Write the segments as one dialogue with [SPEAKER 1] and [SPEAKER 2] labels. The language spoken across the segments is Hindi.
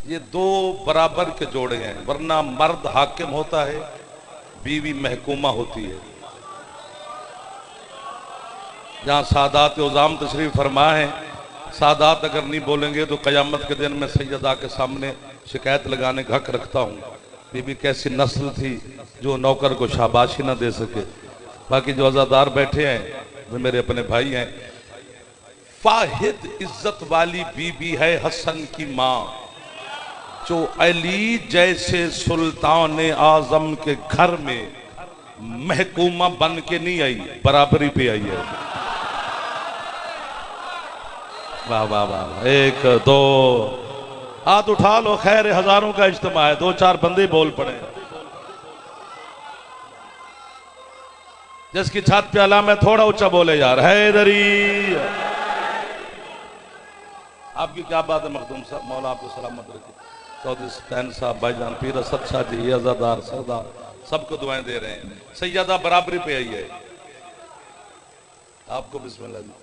[SPEAKER 1] ये दो बराबर के जोड़े हैं, वरना मर्द हाकिम होता है, बीवी महकूमा होती है। जहां सादात उज़ाम तशरीफ फरमा है, सादात अगर नहीं बोलेंगे तो क़यामत के दिन में सैयदा के सामने शिकायत लगाने का हक रखता हूँ। बीबी कैसी नस्ल थी जो नौकर को शाबाशी ना दे सके। बाकी जो अज़ादार बैठे हैं वे मेरे अपने भाई हैं। फाहिद इज्जत वाली बीबी है हसन की माँ, जो अली जैसे सुल्तान आजम के घर में महकूमा बन के नहीं आई, बराबरी पे आई है। वाह वाह वाह। एक दो हाथ उठा लो, खैर हजारों का इज्तिमा है, दो चार बंदे बोल पड़े। जिसकी छत पे अलाम है थोड़ा ऊंचा बोले यार, हैदरी। आपकी क्या बात है मखदूम साहब, मौला आपको सलामत रखे। चौधरी सैन साहब, भाईजान पीर असद शाह जी, अज़ादार सरदार सबको दुआएं दे रहे हैं। सैयदा बराबरी पे आई है। आपको बिस्मिल्लाह जी।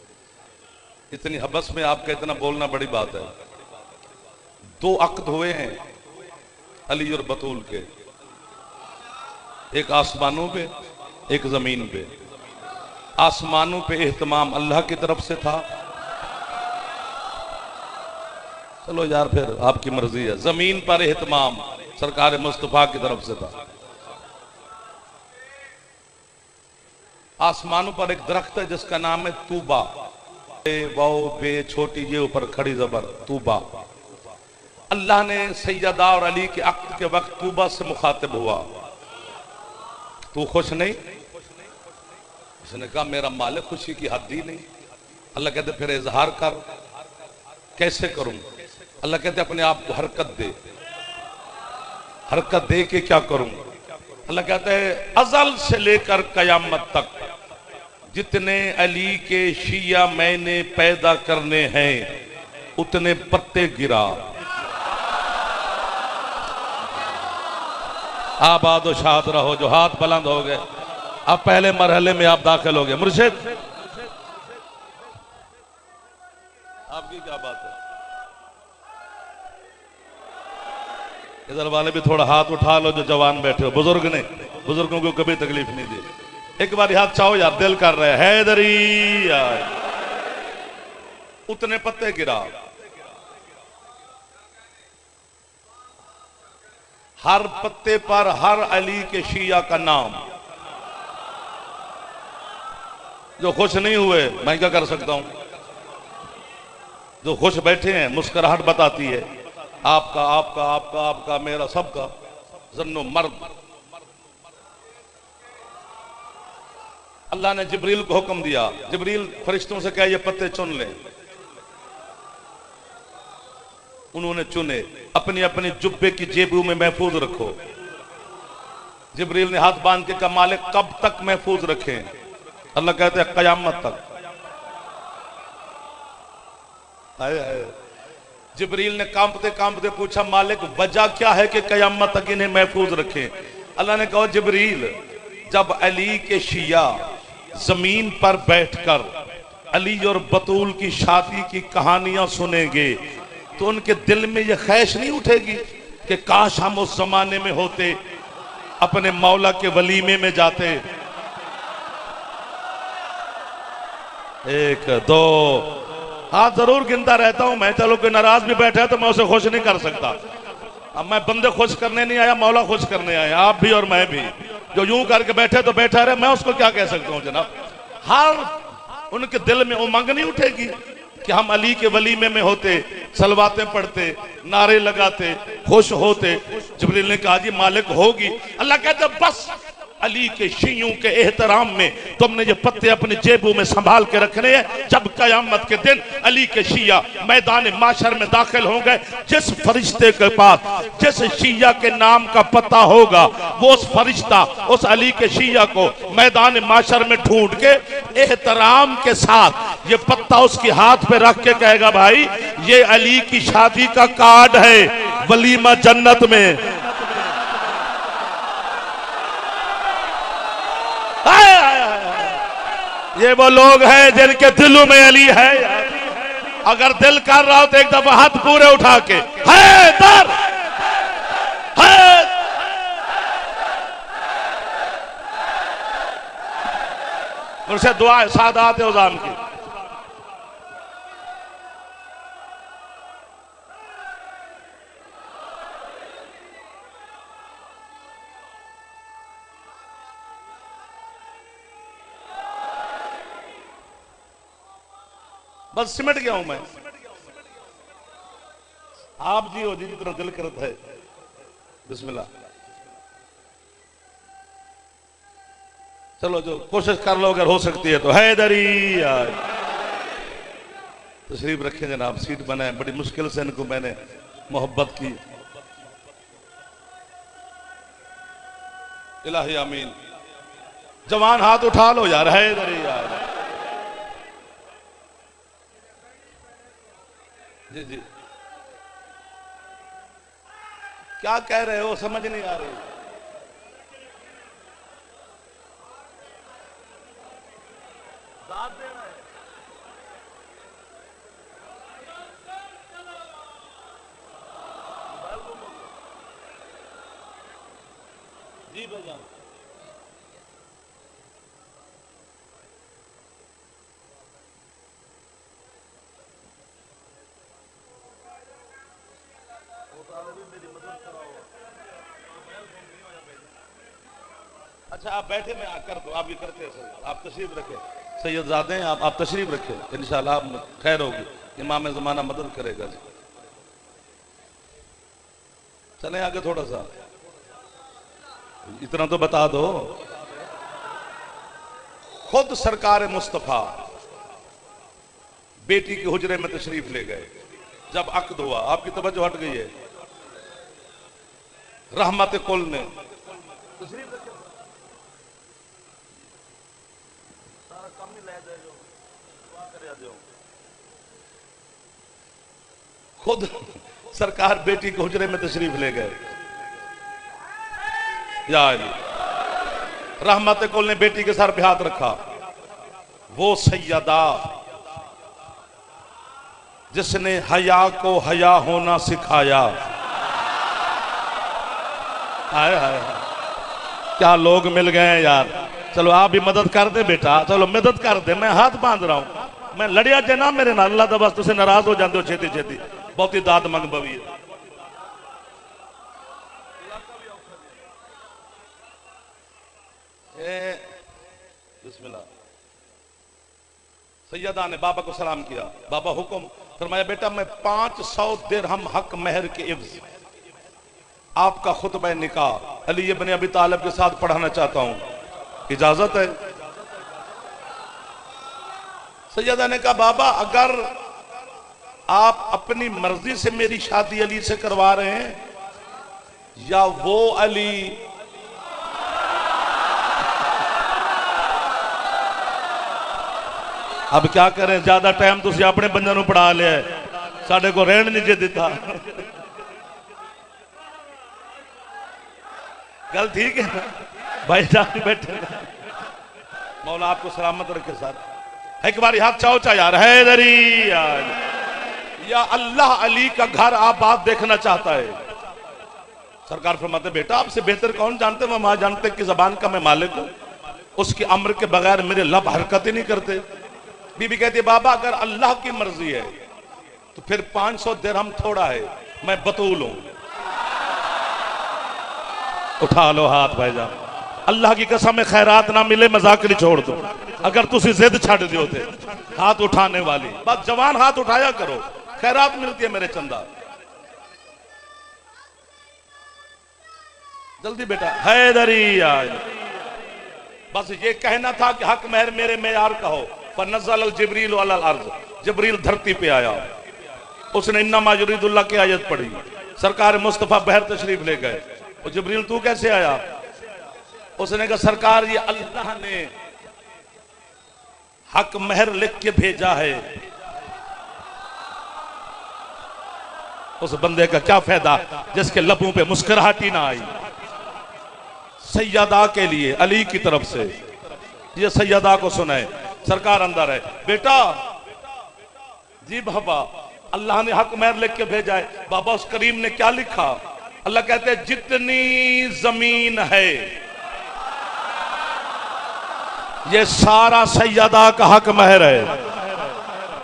[SPEAKER 1] इतनी हबस में आपका इतना बोलना बड़ी बात है। दो अक्द हुए हैं अली और बतूल के, एक आसमानों पे एक जमीन पे। आसमानों पे एहतमाम अल्लाह की तरफ से था, चलो यार फिर आपकी मर्जी है। जमीन पर एहतमाम सरकार मुस्तफा की तरफ से था। आसमानों पर एक दरख्त है जिसका नाम है तूबा, वाओ बे छोटी ये ऊपर खड़ी जबर तूबा। अल्लाह ने सैयदा और अली के अक्द के वक्त तूबा से मुखातिब हुआ, तू खुश नहीं? उसने कहा मेरा मालिक खुशी की हद ही नहीं। अल्लाह कहते फिर इजहार कर। कैसे करूं? अल्लाह कहते अपने आप को हरकत दे। हरकत दे के क्या करूं? अल्लाह कहते है अजल से लेकर कयामत तक जितने अली के शिया मैंने पैदा करने हैं उतने पत्ते गिरा। आबाद व शाद रहो। जो हाथ बुलंद हो गए, अब पहले मरहले में आप दाखिल हो गए। मुर्शिद आपकी क्या बात है? इधर वाले भी थोड़ा हाथ उठा लो जो जवान बैठे हो। बुजुर्ग ने बुजुर्गों को कभी तकलीफ नहीं दी। एक बार हाथ चाहो यार, दिल कर रहे हैं हैदरी यार। उतने पत्ते गिरा। हर पत्ते पर हर अली के शिया का नाम। जो खुश नहीं हुए मैं क्या कर सकता हूं? जो खुश बैठे हैं मुस्कुराहट बताती है आपका आपका आपका आपका मेरा सबका। जन्नो मर्द। अल्लाह ने जिब्रील को हुक्म दिया, जिब्रील फरिश्तों से कहा ये पत्ते चुन ले। उन्होंने चुने, अपनी अपनी जुब्बे की जेबों में महफूज रखो। जिब्रील ने हाथ बांध के कहा मालिक कब तक महफूज रखें? अल्लाह कहते हैं कयामत तक। जिब्रील ने कांपते कांपते पूछा मालिक वजह क्या है कि कयामत तक इन्हें महफूज रखें? अल्लाह ने कहा जिब्रील जब अली के शिया जमीन पर बैठकर अली और बतूल की शादी की कहानियां सुनेंगे तो उनके दिल में यह ख्वाहिश नहीं उठेगी कि काश हम उस जमाने में होते, अपने मौला के वलीमे में जाते। एक दो हाँ जरूर गिनता रहता हूं मैं। चलो कोई नाराज भी बैठा है तो मैं उसे खुश नहीं कर सकता। अब मैं बंदे खुश करने नहीं आया, मौला खुश करने आया। आप भी और मैं भी। जो यूं करके बैठे तो बैठा रहे, मैं उसको क्या कह सकता हूं जनाब। हर उनके दिल में उमंग नहीं उठेगी कि हम अली के वलीमे में होते, सलवातें पढ़ते, नारे लगाते, खुश होते। जिब्रील ने कहा जी मालिक होगी। अल्लाह कहते बस अली के शियों के एहतराम में तुमने ये पत्ते अपने जेबों में संभाल के रखने हैं। जब कयामत के दिन अली के शिया मैदान माशर में दाखिल होंगे, जिस फरिश्ते के पास जिस शिया के नाम का पता होगा वो उस फरिश्ता उस अली के शिया को मैदान माशर में ढूंढ के एहतराम के साथ ये पत्ता उसके हाथ पे रख के कहेगा भाई ये अली की शादी का कार्ड है वलीमा जन्नत में। ये वो लोग हैं जिनके दिलों में अली है। अगर दिल कर रहा हो तो एक दफा हाथ पूरे उठा के हैदर उनसे दुआ है सादात उज़ाम की। बस सिमट गया हूं मैं। आप जी हो जी जितना दिल करता है। बिस्मिल्लाह। चलो जो कोशिश कर लो अगर हो सकती है तो। हैदरी तशरीफ रखें जनाब, सीट बनाए। बड़ी मुश्किल से इनको मैंने मोहब्बत की। इलाही आमीन। जवान हाथ उठा लो यार। हैदरी यार। जी जी क्या कह रहे हो समझ नहीं आ रही। दाद देना है। जी भैया अच्छा आप बैठे मैं कर दो। आप ये करते हैं सर। आप तशरीफ रखें सैयदजादे हैं। आप तशरीफ रखें। इंशाल्लाह आप खैर होगी। इमाम ज़माना मदद करेगा जी। चलें आगे थोड़ा सा। इतना तो बता दो। खुद सरकार मुस्तफ़ा बेटी के हुजरे में तशरीफ ले गए। जब अक्द हुआ आपकी तवज्जो हट गई है। रहमत कुल ने खुद सरकार बेटी के हुजरे में तशरीफ ले गए। या रहमत कुल ने बेटी के सर पे हाथ रखा। वो सैयदा जिसने हया को हया होना सिखाया। हाय हाय क्या लोग मिल गए हैं यार। चलो आप भी मदद कर दे बेटा। चलो मदद कर दे। मैं हाथ बांध रहा हूं। मैं लड़िया जे ना मेरे नाल। अल्लाह दा बस तुसे नाराज हो जाते हो छेती छेती। बहुत ही दाद मंग बवी है। बिस्मिल्लाह। सैयदा ने बाबा को सलाम किया। बाबा हुक्म फरमाया बेटा मैं 500 दिरहम हक महर के इव्ज आपका खुतबा निकाह अली इब्न अबी तालिब के साथ पढ़ाना चाहता हूं। इजाजत है? सैयदा ने कहा बाबा अगर आप अपनी मर्जी से मेरी शादी अली से करवा रहे हैं या वो अली अब क्या करें। ज्यादा टाइम तुम अपने बंदे नूं पढ़ा लिया साडे को रहन नहीं जे दिता। गल ठीक है ना भाई जान बैठे। मौला आपको सलामत रखे साथ। एक बार हाथ चाहो चा यार। हैदरी या अल्लाह अली का घर आबाद देखना चाहता है। सरकार फरमाते बेटा आपसे बेहतर कौन जानते। मैं मां जानते कि जबान का मैं मालिक हूं। उसकी अम्र के बगैर मेरे लब हरकत ही नहीं करते। बीबी कहती बाबा अगर अल्लाह की मर्जी है तो फिर 500 दिरहम थोड़ा है। मैं बतूल हूं। उठा लो हाथ भाईजान। अल्लाह की कसम में खैरात ना मिले मजाक नहीं छोड़ दो। अगर तुसी जिद छड़ दियो थे हाथ उठाने वाली बस जवान हाथ उठाया करो। खैरात मिलती है मेरे चंदा। जल्दी बेटा। हैदरी बस ये कहना था कि हक महर मेरे मेयार का हो। फनज़ल जिब्रील अलल अर्ज़। जिब्रील धरती पे आया। उसने इन्नमा युरीदुल्लाह की आयत पढ़ी। सरकार मुस्तफ़ा बहर तशरीफ ले गए। और जिब्रील तू कैसे आया। उसने कहा सरकार ये अल्लाह ने हक महर लिख के भेजा है। उस बंदे का क्या फायदा जिसके लबों पे मुस्कुराहट ना आई। सैयदा के लिए अली की तरफ से ये सैयदा को सुनाए। सरकार अंदर है। बेटा जी बाबा अल्लाह ने हक महर लिख के भेजा है। बाबा उस करीम ने क्या लिखा। अल्लाह कहते हैं जितनी जमीन है ये सारा सैयदा का हक महर है।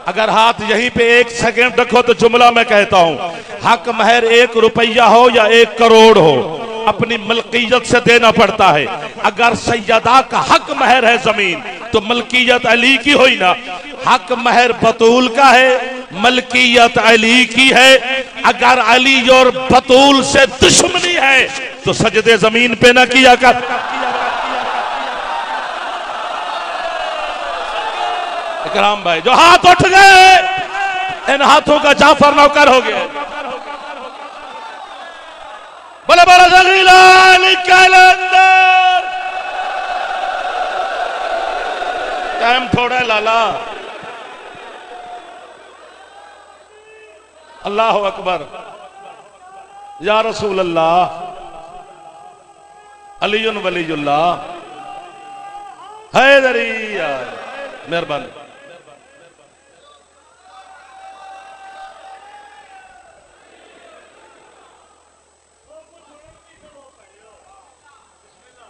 [SPEAKER 1] अगर हाथ यहीं पे एक सेकंड रखो तो जुमला मैं कहता हूं, हक महर 1 रुपया हो या 1 करोड़ हो, अपनी मलकियत से देना पड़ता है। अगर सैयदा का हक महर है जमीन, तो मलकियत अली की हुई ना। हक महर बतूल का है, मलकियत अली की है। अगर अली और बतूल से दुश्मनी है तो सजदे जमीन पे ना किया कर। इकराम भाई, जो हाथ उठ गए, इन हाथों का जाफर नौकर हो गया। बोले बोले जलीला अंदर। टाइम थोड़ा है लाला। अल्लाह अकबर। या रसूल अल्लाह, अलीयुन वलीयुल्लाह, हैदरी यार, मेहरबानी।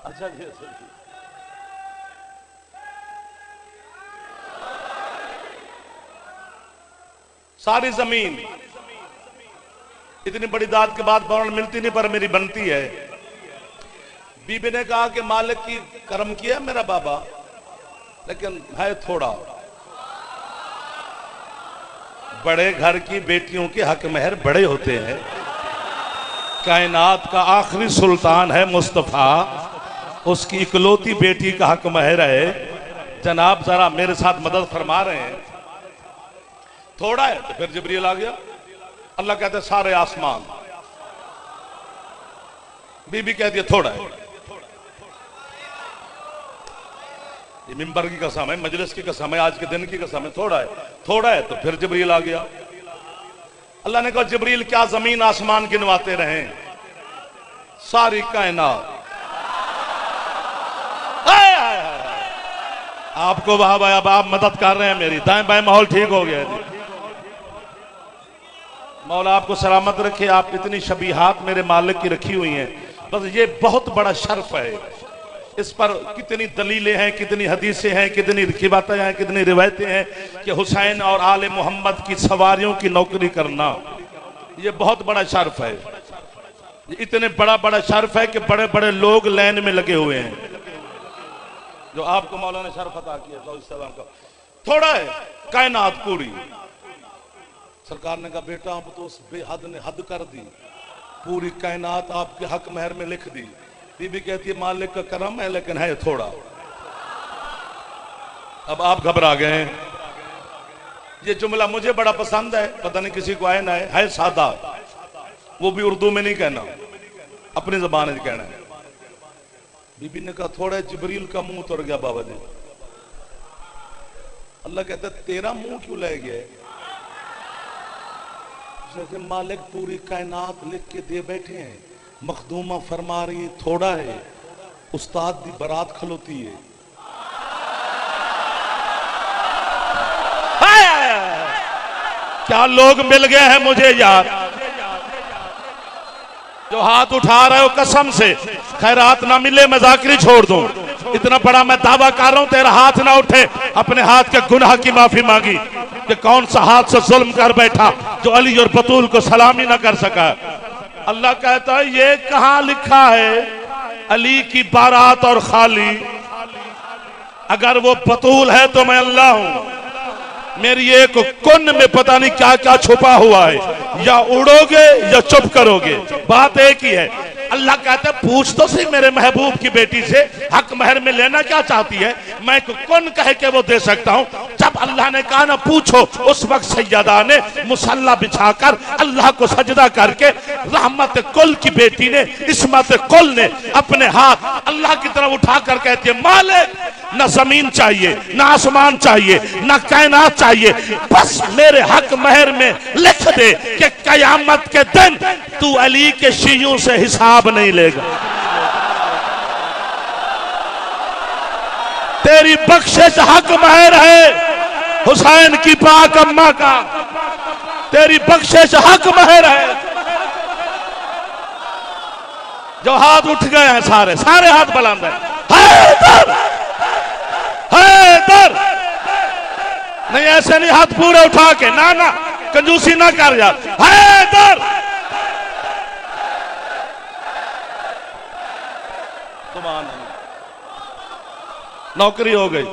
[SPEAKER 1] अच्छा जी, सारी जमीन इतनी बड़ी दाद के बाद बौन मिलती नहीं, पर मेरी बनती है। बीबी ने कहा कि मालिक की कर्म किया मेरा बाबा, लेकिन है थोड़ा। बड़े घर की बेटियों के हक महर बड़े होते हैं। कायनात का आखिरी सुल्तान है मुस्तफा, उसकी इकलौती बेटी का हक महर है। जनाब जरा मेरे साथ मदद फरमा रहे हैं। थोड़ा है तो फिर जिब्रील आ गया। अल्लाह कहते सारे आसमान। बीबी कहती है थोड़ा है। ये मिंबर की कसम है, मजलिस की कसम है, आज के दिन की कसम है। थोड़ा है, थोड़ा है तो फिर जिब्रील आ गया। अल्लाह ने कहा जिब्रील क्या जमीन आसमान गिनवाते रहे, सारी कायनात। आपको वाह भाई, अब आप मदद कर रहे हैं मेरी। दाएं बाएं माहौल ठीक हो गया जी। मौला आपको सलामत रखे। आप इतनी शबीहात मेरे मालिक की रखी हुई हैं, बस ये बहुत बड़ा शर्फ है। इस पर कितनी दलीलें हैं, कितनी हदीसें हैं, कितनी रिवायतें हैं, कितनी रिवायतें हैं कि हुसैन और आले मोहम्मद की सवारियों की नौकरी करना ये बहुत बड़ा शर्फ है। इतने बड़ा बड़ा शर्फ है कि बड़े बड़े लोग लाइन में लगे हुए हैं। जो आपको मौला ने शर्फ अता किया तो इस सलाम का थोड़ा है। कायनात पूरी। सरकार ने कहा बेटा अब तो उस बेहद ने हद कर दी, पूरी कायनात आपके हक महर में लिख दी। बीबी कहती है मालिक का करम है, लेकिन है थोड़ा। अब आप घबरा गए। ये जुमला मुझे बड़ा पसंद है, पता नहीं किसी को आए ना है सादा, वो भी उर्दू में नहीं कहना, अपनी जबान में कहना है। बीबी ने कहा थोड़ा। जिब्रील का मुंह तुर गया बाबा जी। अल्लाह कहता तेरा मुंह क्यों ले गया? मालिक पूरी कायनात लिख के दे बैठे हैं। मखदूमा फरमा रही थोड़ा है, उस्ताद दी बरात खलोती है। क्या लोग मिल गए हैं मुझे यार, जो हाथ उठा रहे हो कसम से खैरात ना मिले मैं जाकिरी छोड़ दूं। इतना बड़ा मैं दावा कर रहा हूं, तेरा हाथ ना उठे। अपने हाथ के गुनाह की माफी मांगी कि कौन सा हाथ से जुल्म कर बैठा जो अली और बतूल को सलामी ना कर सका। अल्लाह कहता है ये कहां लिखा है अली की बारात और खाली। अगर वो बतूल है तो मैं अल्लाह हूं। मेरी एक कुन में पता नहीं क्या क्या छुपा हुआ है। या उड़ोगे या चुप करोगे, बात एक ही है। अल्लाह कहते पूछ तो सही मेरे महबूब की बेटी से हक महर में लेना क्या चाहती है। मैं कौन कह के वो दे सकता हूँ। जब अल्लाह ने कहा ना पूछो, उस वक्त सैयदा ने मुसल्ला बिछाकर अल्लाह को सजदा करके रहमत कुल की बेटी ने इस्मत कुल ने अपने हाथ अल्लाह की तरफ उठाकर कहती है मालिक न जमीन चाहिए, न आसमान चाहिए, न कायनात चाहिए, बस मेरे हक महर में लिख दे कि कयामत के दिन तू अली के शियों से हिसाब नहीं लेगा। तेरी बख्शिश हक महर है हुसैन की पाक अम्मा का, तेरी बख्शिश हक महर है। जो हाथ उठ गए हैं सारे सारे हाथ बुलंद है। हैदर। नहीं ऐसे नहीं, हाथ पूरे उठा के, ना ना कंजूसी ना कर यार। हैदर सुभान अल्लाह, नौकरी हो गई।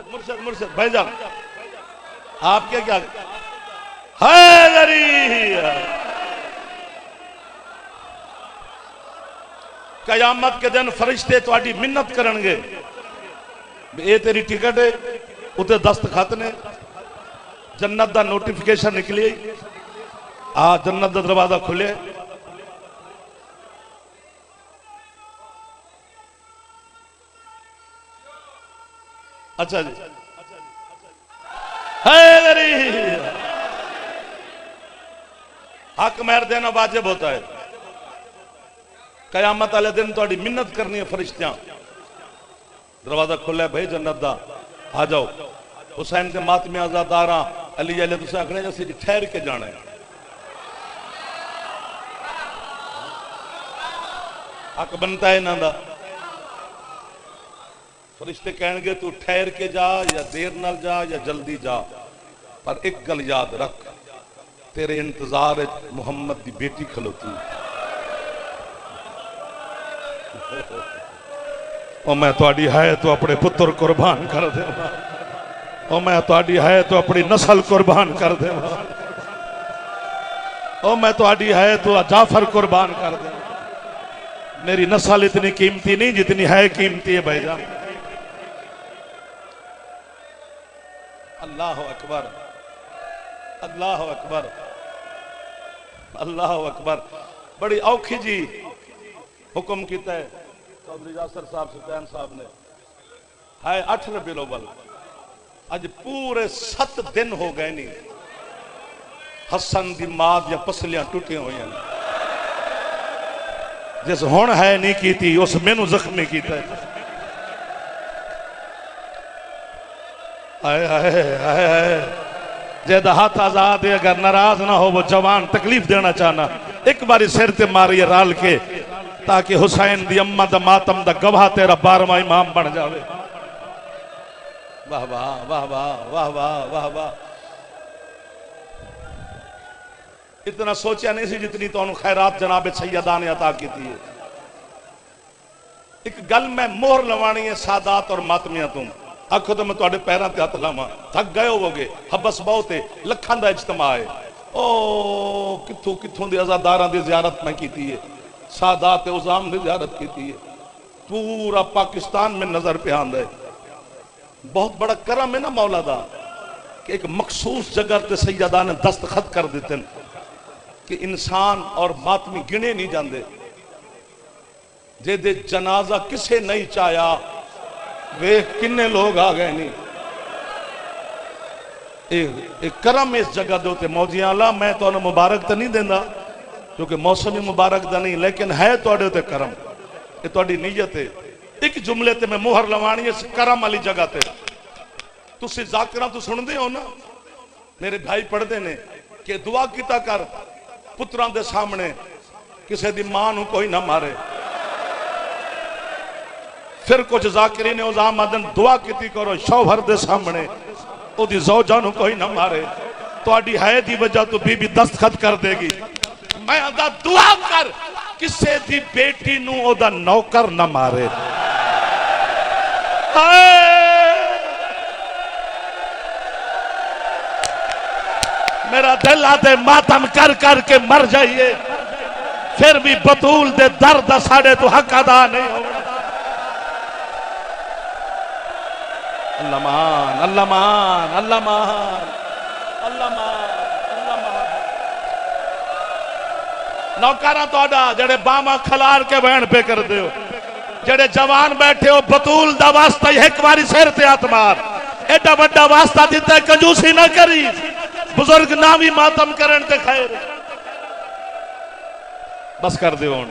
[SPEAKER 1] मुर्शद मुर्शद भाईजान आपके क्या हैदरी, कयामत के दिन फरिश्ते तुहाडी मिन्नत करनगे, ये तेरी टिकट है, उते दस्तखत ने, जन्नत दा नोटिफिकेशन निकली, आ जन्नत दा दरवाजा खुले। अच्छा जी, हैदरी हक महर देना वाजिब होता है। कयामत वाले दिन थोड़ी मिन्नत करनी है फरिश्तियां, दरवाजा खुला है भाई जन्नत दा, आ जाओ। हुसैन के मातमे आजादारा अली अली तुम आखने जैसे ठहर के जाना है, हक बनता है इन्हां दा। फरिश्ते कहेंगे तू ठहर के जा या देर नाल जा या जल्दी जा, पर एक गल याद रख, तेरे इंतजार मुहम्मद की बेटी खलोती। और मैं तुहाडी है तो अपने पुत्र कुर्बान कर देवां, और मैं तुहाडी है तो अपनी नस्ल कुर्बान कर देवां, और मैं तुहाडी है तो जाफर कुर्बान कर देवां। मेरी नस्ल इतनी कीमती नहीं जितनी है कीमती है भाईजान। अल्लाह अकबर, अल्लाह अकबर, अल्लाह अकबर। बड़ी औखी जी हुक्म किया है चौधरी यासर साहब सुल्तान साहब ने, है 8 रबीउल अव्वल, अज पूरे 7 दिन हो गए नहीं हसन दी मां दी पसलियां टूटियां हुई, जिस हुण है नहीं की उस मैनू जख्मी किया। आए आए आए आए, जेदा हाथ आजाद है, अगर नाराज ना हो वो जवान तकलीफ देना चाहना, एक बारी सिर ते मारिए राल के, ताकि हुसैन दी अम्मा दा मातम दा गवाह तेरा 12वां इमाम बन जावे। वाह वाह वाह वाह वाह वाह वाह वाह। इतना सोचा नहीं सी जितनी तो खैरात जनाब सैयदा ने अता की थी। एक गल मैं मोहर लवानी है सादात और मातमिया तुम आखो तो मैं तुहाडे पैरों ते हथ लावां, थक गए होवोगे, हबस बहुत है, लखां दा इज्तिमा है। ओ कित्थों कित्थों दे अज़ादारां दी ज़ियारत मैं कीती है, सादात उज़ाम दी ज़ियारत कीती है, पूरा पाकिस्तान में नजर पे आंदा है। बहुत बड़ा करम है ना मौला दा कि एक मखसूस जगह ते सैयदा ने दस्तखत कर देते कि इंसान और मातमी गिने नहीं जाते, जेदे जनाजा किसे नहीं चाया वे किन्ने लोग आ गए नहीं। एक करम इस जगह दे उत्ते मौजियां अल्लाह, मैं तो मुबारक तो नहीं देंदा क्योंकि मौसम ही मुबारक दा नहीं, लेकिन है तुहाडे उत्ते करम, ये तुहाडी नीयत है। एक जुमले ते मैं मुहर लवानी है इस करम वाली जगह ते। तुसी जाकिरा तो सुनते हो ना, मेरे भाई पढ़ते ने कि दुआ किता कर पुत्रां दे सामने किसी दी मां नूं कोई ना मारे। फिर कुछ जाकिरी ने उज़ाम आदन दुआ की करो शौहर दे सामने ओदी ज़ौजा नूं कोई ना मारे। तुहाडी है दी वजह तो बीबी दस्तखत कर देगी। मैं आदा दुआ कर किसे दी बेटी नूं ओदा नौकर ना मारे। मेरा दिल आदे मातम कर कर के मर जाइए, फिर भी बतूल दे दर्द साढ़े तो हक अदा नहीं हो। अल्लाह महान, अल्लाह महान, अल्लाह महान, अल्लाह महान, अल्लाह महान। नौकरा तोड़ा जेड़े बामा खलार के बहन पे कर दो, जेड़े जवान बैठे हो बतूल दा वास्ता एक बारी सिर ते हाथ मार। एडा बड़ा वास्ता दिता कंजूसी ना करी, बुजुर्ग ना भी मातम करन ते खैर। बस कर दो हुण,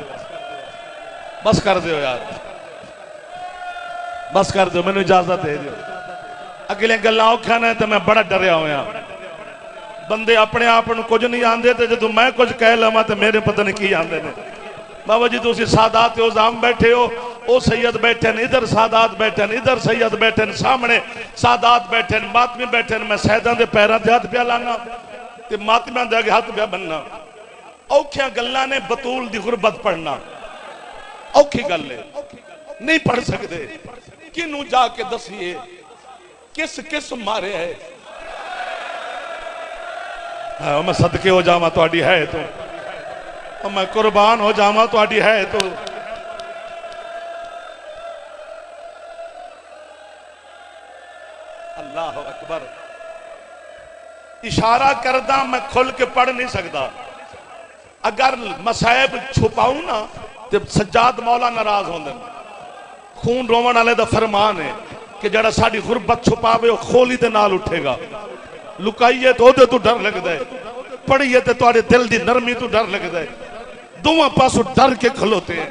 [SPEAKER 1] बस कर दो यार, बस कर दो, मैनू इजाजत दे दो। अगले गल्लां औखियां ने तो मैं बड़ा डरिया होया। बंदे अपने आप को कुछ नहीं आंदे, तो जो मैं कुछ कह लवां तो मेरे पता नहीं की आंदे ने। बाबा जी तुम सादात उज़ाम बैठे हो, ओ सैयद बैठे न इधर, सादात बैठे न इधर, सैयद बैठे न सामने, सादात बैठे न, मातमी बैठे न। मैं सैयदां दे पैरां ते हथ पिया लाना ते मातमियां दे अगे हथ पिया बनना। औखियां गल्लां ने बतूल दी गुरबत पढ़ना, औखी गल है, नहीं पढ़ सकते। किनू जाके दसीए किस किस मारे है। हाँ, मैं सदके हो जावा तुहाडी है तो, मैं कुर्बान हो जावा तुहाडी है तो। अल्लाह अकबर। इशारा करदा मैं खुल के पढ़ नहीं सकता। अगर मसाइब छुपाऊं ना तो सज्जाद मौला नाराज होंदे। खून रोवन वाले दा फरमान है कि जड़ा साडी गुरबत छुपावे वो खोली दे नाल उठेगा, लुकाइए तो ओदे तो डर लगदा है, पढ़िए तो तुहाडे दिल दी नरमी तो डर लगदा है। दोवां पासों डर के खलोते हैं।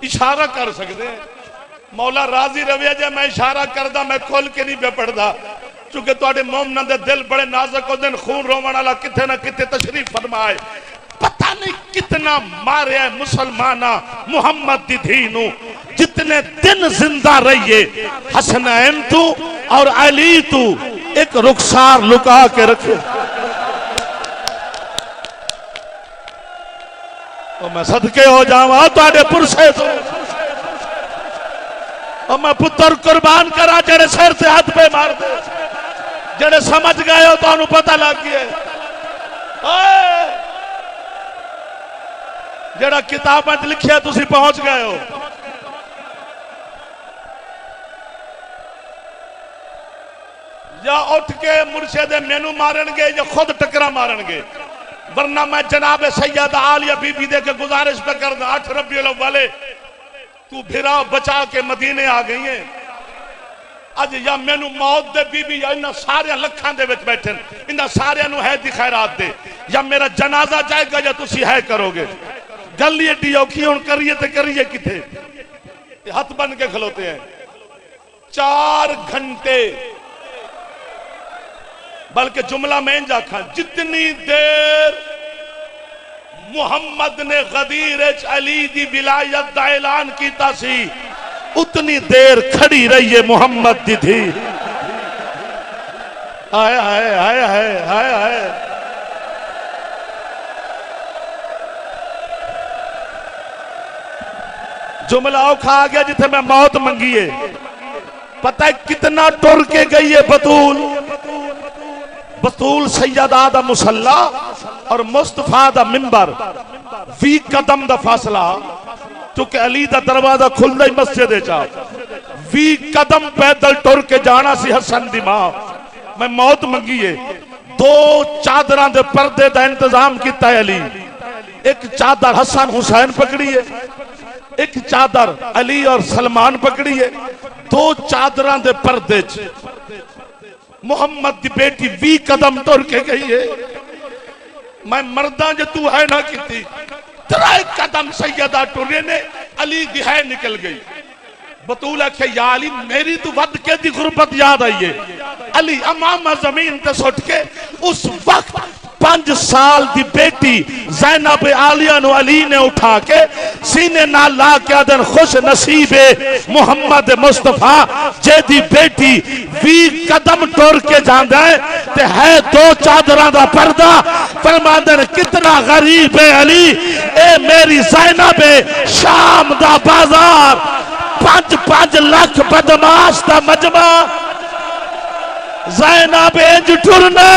[SPEAKER 1] इशारा कर सकते हैं, मौला राजी रवे जे मैं इशारा करदा मैं खोल के नहीं पे पढ़दा, क्योंकि तुहाडे मोमनां दे दिल बड़े नाजुक होंदे न। खून रोवन वाला किथे ना किथे तशरीफ फरमाए, पता नहीं कितना मारिया मुसलमाना मुहम्मद दी धी नू। जितने दिन जिंदा रहिए हसनैन तू और अली तू एक रुखसार लुका के रखे। और मैं सदके हो जावा तुहाडे पुरसे तो, और मैं पुत्र कुर्बान करा जेड़े सिर से हाथ पे मार दे, जेड़े समझ गए हो तुहानू पता लग गया। जेड़ा किताबां च लिखिया तुसी पहुंच गए हो। या उठ के मुर्शिद मैनू मारनगे या खुद टकरा मारनगे, वरना मैं जनाब सैयद आलिया बीबी दे के गुजारिश पे कर दा। 8 रबीउल अव्वल तू भिरा बचा के मदीने आ गई है। अज या मैनू मौत दे बीबी या इन्हां सारे लखां दे विच बैठे इन्हां सारियां नू है दी खैरात दे, या मेरा जनाजा जाएगा या तुसी है करोगे। गल एडी औखी हुण करिए ते करिए किथे। हाथ बन के खलोते हैं 4 घंटे, बल्कि जुमला मैं जाखा जितनी देर मुहम्मद ने गदीर अली दी विलायत दा ऐलान कीता सी उतनी देर खड़ी रही है मुहम्मद दी थी। हाय हाय हाय हाय हाय हाय। जुमला औखा आ गया जिथे मैं मौत मंगी है। पता है कितना टुर के गई है बतूल। बतूल सैयदा दा मुसल्ला और मुस्तफा दा मिंबर 20 कदम दा फासला, क्योंकि अली दा दरवाजा खुलदा ही मस्जिद चा 20 कदम पैदल टुर के जाना सी हसन दी मां। मैं मौत मंगी है। 2 चादरां दे पर्दे दा इंतजाम किया है अली। एक चादर हसन हुसैन पकड़ी है, एक चादर अली और सलमान पकड़ी है। 2 चादरां दे पर्दे च मुहम्मद की बेटी 20 कदम टुर के गई है। मैं मरदा जो तू है ना की 3 कदम सैयदा टुरे ने अली दी है निकल गई। बतूल आखे या अली मेरी तो वद के दी गुरबत याद आई है। अली अमामा जमीन ते सुट के उस वक्त 5 साल दी बेटी ज़ैनब आलिया नु अली ने उठा के सीने नाल ला के आदन खुश नसीब मुहम्मद मुस्तफा जेदी बेटी 20 कदम टुर के जांदा है ते है 2 चादरां दा पर्दा। फरमांदन कितना गरीब है अली, ए मेरी ज़ैनब शाम दा बाजार 5-5 लाख बदमाश दा मजमा ज़ैनब इंज टुरने।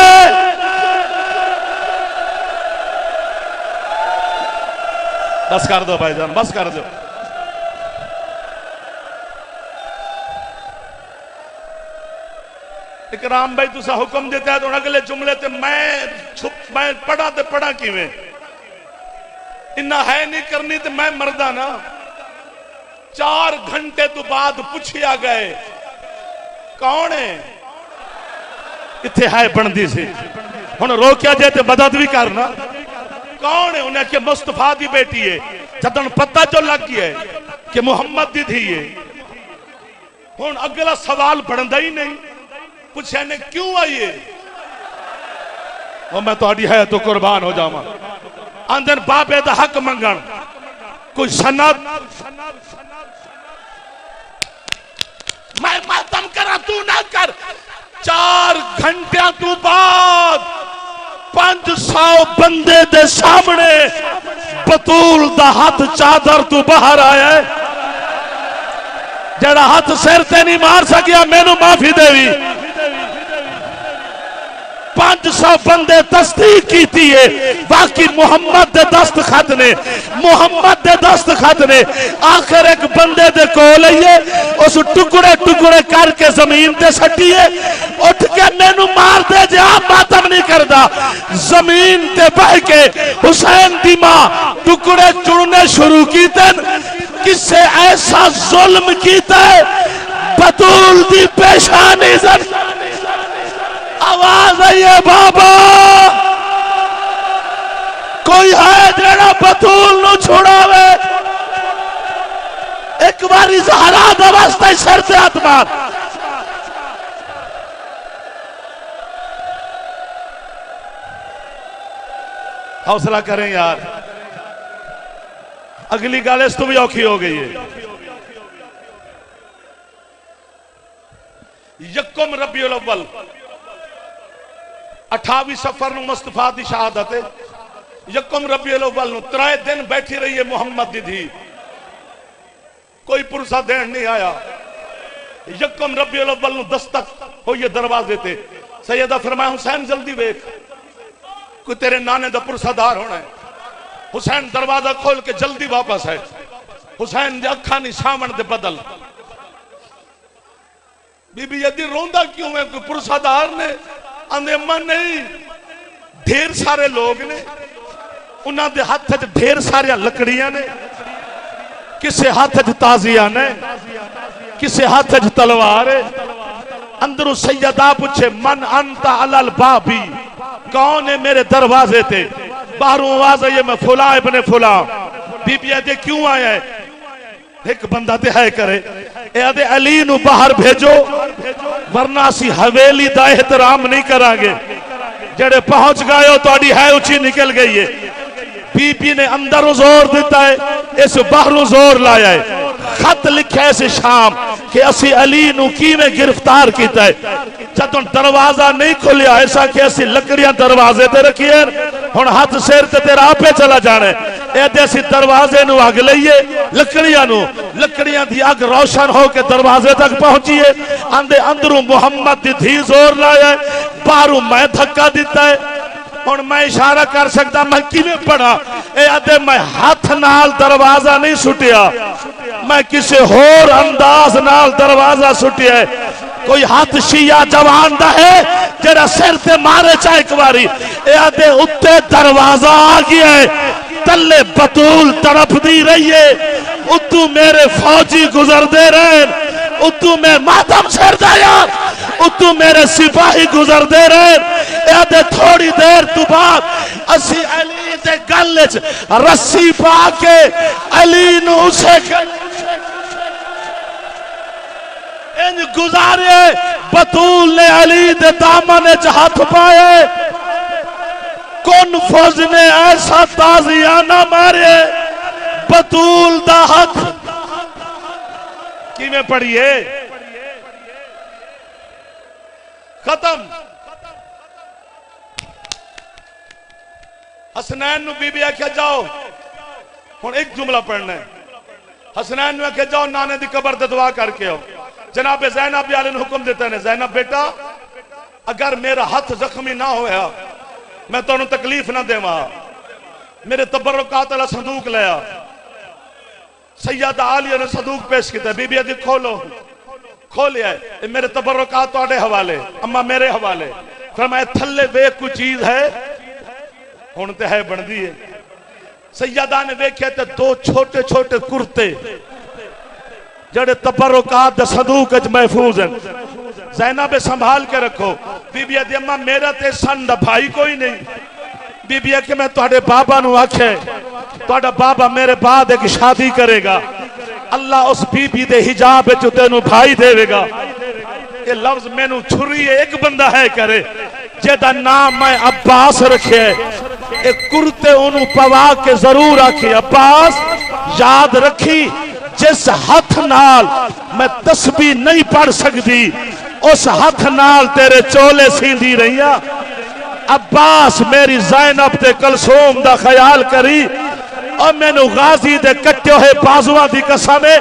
[SPEAKER 1] बस कर दो भाईजान, बस कर दो। इकराम भाई तुसा हुक्म देता है तो अगले जुमले ते मैं पढ़ा ते पढ़ा किवें? इन्ना है नहीं करनी ते मैं मरदा ना। 4 घंटे तो बाद पूछिया गए कौन है इत्थे है बनदी सी, हुण रोकिया जाए तो मदद भी करना। कौन है? उन्हें कि मुस्तफा दी बेटी है। जदन पता जो लग गया है कि मुहम्मद दी थी है, हुण अगला सवाल बनता ही नहीं। पूछे ने क्यों आई है? और मैं तुहाडी है तो कुर्बान हो जावा। आंदन बाबे दा हक मंगण कोई सनद मैं मातम करा तू ना कर। 4 घंटे तू बाद 500 बंदे दे सामने बतूल दा हाथ चादर तू बाहर आया है। जड़ा हाथ सिर ते नहीं मार सकिया मैनू माफी देवी। 500 बंदे तस्दीक की है बाकी मोहम्मद दे दस्तखत ने, मोहम्मद दे दस्तखत ने। आखिर एक बंदे दे कोल आइए उस टुकड़े टुकड़े करके जमीन ते सट्टिए उठ के मैनू मार दे जे आप मातम नहीं करदा। जमीन ते बह के हुसैन दी मां टुकड़े चुनने शुरू कीते। किसे ऐसा जुल्म कीता बतूल दी पेशानी आवाज आई है बाबा कोई है जेड़ा बतूल नु छुड़ावे। एक बारी ज़हरा दा वास्ते सर से हाथ मार। हौसला करें यार। अगली गल इस तो भी औखी हो गई है। यकम रबीउल अव्वल 28 सफर मुस्तफा दी शहादत है। यकम रबीउल अव्वल 3 दिन बैठी रही है मुहम्मद दी धी, कोई पुरसा देन नहीं आया। यकम रबीउल अव्वल दस्तक हो ये दरवाजे ते। सैयदा फरमाया हुसैन जल्दी वेख कोई तेरे नाने दा पुरसादार होना है। हुसैन दरवाजा खोल के जल्दी वापस है। हुसैन दे अखा नहीं सामन दे बदल। बीबी यदि रोंदा क्यों है कोई पुरसादार ने? आंदे अम्मा नहीं ढेर सारे लोग ने उन्हां दे हाथ च ढेर सारिया लकड़ियां ने। किसे हाथ च ताजिया ने किसे हाथ च तलवार है। अंदरों सैयदा पूछे मन अंता अलल बाबी कौन है मेरे दरवाजे ते? बाहरों आवाज आई मैं फुला इब्ने फुला। बीबी आदे क्यों आया है? एक बंदा ते है करे ए आदे अली नु बाहर भेजो वरना असी हवेली दा एहतराम नहीं करांगे। जेड़े पहुंच गए हो तुहाडी है उची निकल गई है। बीबी ने अंदर जोर दिता है इस बाहरों जोर लाया है। खत लिखा इस शाम कि असी अली नु किवें गिरफ्तार कीता है। जदों दरवाजा नहीं खुलिया ऐसा कि असी लकड़ियां दरवाजे ते रखिए हुण हाथ सिर ते तेरा आपे चला जाना है। असी दरवाजे नु अग लईए लकड़ियां दी अग रोशन होके दरवाजे तक पहुंचिए। आंदे अंदरों मुहम्मद दी धी जोर लाया है बाहरों मैं धक्का दिता है। हुण मैं इशारा कर सकता मैं किवें पढ़ा? ए आदे मैं हाथ नाल दरवाजा नहीं सुटिया मैं किसी होर अंदाज नाल दरवाजा सुटिया है। कोई हाथ शिया जवान दा है जेड़ा सिर ते मारे चाहे एक बारी। ए आदे उत्ते दरवाजा आ गया है तले बतूल तड़पदी रही है। उतू मेरे फौजी गुजरते रहे उतू मैं मातम सिरदा यार उतू मेरे सिपाही गुजरते रहे। थोड़ी देर तू बाद असी अली दे गल च रस्सी पा के अली नू उसे इंज गुजारे। बतूल ने अली दे दामन च हाथ पाए। कौन फौज ने ऐसा ताजियाना मारे बतूल दा हक किवें पढ़िए खत्म। हसनैन नु बीबी आख्या जाओ हुण एक जुमला पढ़ना है। हसनैन नु आख्या जाओ नाने दी कबर ते दुआ करके आओ। जनाब ज़ैनब आले ने हुक्म दिता ने ज़ैनब बेटा अगर मेरा हाथ जख्मी ना होया मैं तुहानू तकलीफ ना देवा। मेरे तबरुकात वाला संदूक लिया। सैयदा आलिया ने संदूक पेश किया। बीबी आदि खोलो खोलिया मेरे तबरुकात तुहाडे हवाले अम्मा मेरे हवाले। फिर मैं थल्ले वेख कोई चीज है हुण ते है बनदी है। सैयदा ने वेख्या ते 2 छोटे छोटे कुर्ते जड़े तबरुकात दे संदूक च महफूज हैं। ज़ैनब संभाल के रखो। बीबी आदि अम्मा मेरा ते सन दा भाई कोई नहीं। बीबी आखे मैं तुहाडे बाबा नू आखे तुहाडा बाबा मेरे बाद एक शादी करेगा अल्लाह उस बीबी दे हिजाब च तेनू भाई देवेगा। ये लफ्ज मैनू छुरी एक बंदा है करे जेदा नाम मैं अब्बास रखे। एक कुर्ते ओनू पवा के जरूर आखे अब्बास याद रखी जिस हथ नाल मैं तस्बीह नहीं पढ़ सकती उस हथ नाल तेरे चोले सींदी रही। अब्बास मेरी ज़ैनब ते कलसूम दा ख्याल करी और मैनू गाजी दे कट्टे हुए बाजुआ की कसम है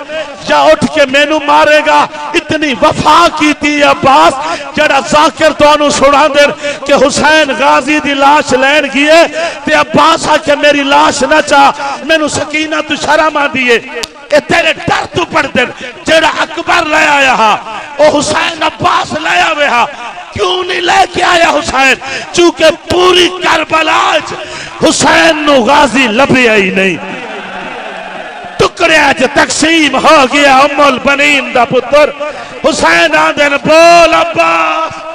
[SPEAKER 1] या उठ के मैनू मारेगा। इतनी वफा की थी अब्बास जड़ा जाकिर तुहानू सुना दे कि हुसैन गाजी दी लाश लैन गई ते अब्बास आके मेरी लाश न चा मैनू सकीना तू शर्म आती है। ये तेरे डर तू पढ़ते जेड़ा अकबर ले आया हा ओ हुसैन अब्बास ले आवे हा क्यों नहीं लेके आया हुसैन? चूंकि पूरी करबला हुसैन नु गाजी लभ्या ही नहीं। टुकड़िया च तकसीम हो गया। उम्मुल बनीन दा पुत्र हुसैन आंदे बोल अब्बास